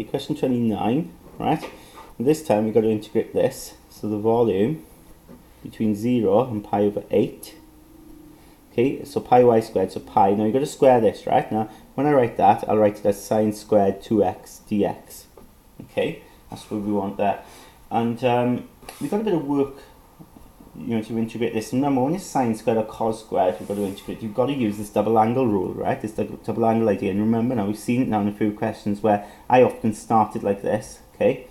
Question 29, right? And this time we've got to integrate this. So the volume between 0 and pi over 8. Okay, so pi y squared, so pi. Now you've got to square this, right? Now, when I write that, I'll write it as sine squared 2x dx. Okay, that's what we want there. And we've got a bit of work, to integrate this. Remember, when it's sine squared or cos squared, we've got to integrate. You've got to use this double angle rule, right? This double angle idea. And remember, now we've seen it now in a few questions where I often start it like this, okay,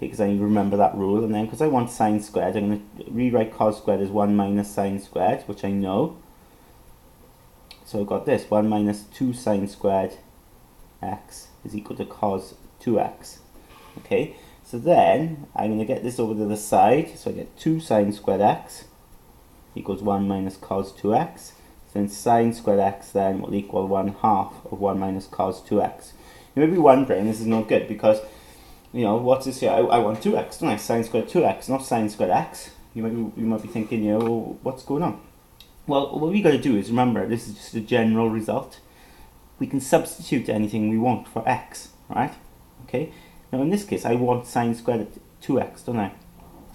because I remember that rule. And then, because I want sine squared, I'm going to rewrite cos squared as 1 minus sine squared, which I know. So I've got this, 1 minus 2 sine squared x is equal to cos 2x. Okay, so then I'm going to get this over to the side. So I get 2 sine squared x equals 1 minus cos 2x. So then sine squared x then will equal 1/2 of 1 minus cos 2x. You may be wondering, this is not good because, what's this here? I want 2x, don't I? Sine squared 2x, not sine squared x. You might be thinking, well, what's going on? Well, what we got to do is remember, this is just a general result. We can substitute anything we want for x, right? Okay. Now in this case, I want sine squared 2x, don't I?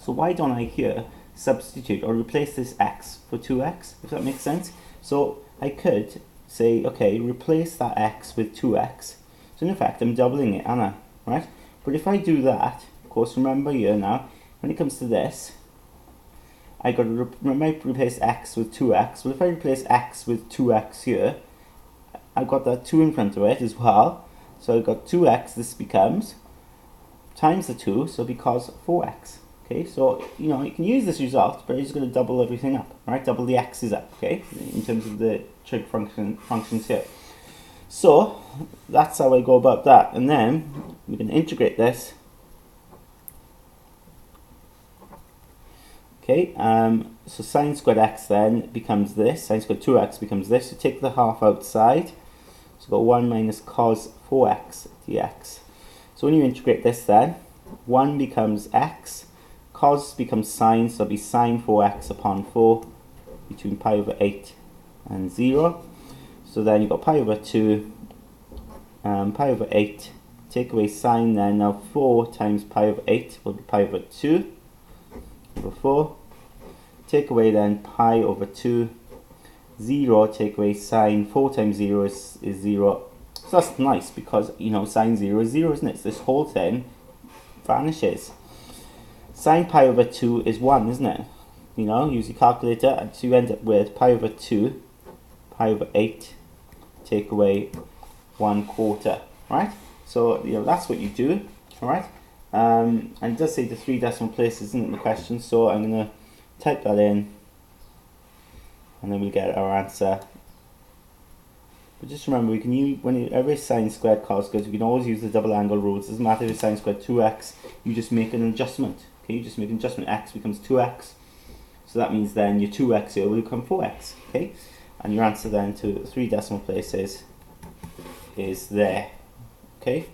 So why don't I here substitute or replace this x for 2x, if that makes sense? So I could say, okay, replace that x with 2x. So in effect, I'm doubling it, aren't I? Right? But if I do that, of course, remember here now, when it comes to this, I got to replace x with 2x. Well, if I replace x with 2x here, I've got that 2 in front of it as well. So I've got 2x, this becomes, times the 2, so because 4x. Okay, so, you can use this result, but you're just going to double everything up, right? Double the x's up, okay, in terms of the trig functions here. So, that's how I go about that. And then, we can integrate this. Okay, so sine squared x then becomes this, sine squared 2x becomes this. So take the half outside, so we've got 1 minus cos 4x dx. So when you integrate this then, 1 becomes x, cos becomes sine, so it'll be sine 4x upon 4 between pi over 8 and 0. So then you've got pi over 2, pi over 8, take away sine then, now 4 times pi over 8 will be pi over 2 over 4. Take away then pi over 2, 0, take away sine, 4 times 0 is 0. So that's nice because, sine 0 is 0, isn't it? So this whole thing vanishes. Sine pi over 2 is 1, isn't it? Use your calculator, and so you end up with pi over 2, pi over 8, take away 1/4, right? So, that's what you do, alright? And it does say the 3 decimal places, isn't it, in the question? So I'm going to type that in, and then we'll get our answer. But just remember, we can use, whenever it's sine squared cos squared, we can always use the double angle rules. It doesn't matter if it's sine squared 2x, you just make an adjustment. Okay, you just make an adjustment, x becomes 2x. So that means then your 2x here will become 4x. Okay, and your answer then to 3 decimal places is there. Okay.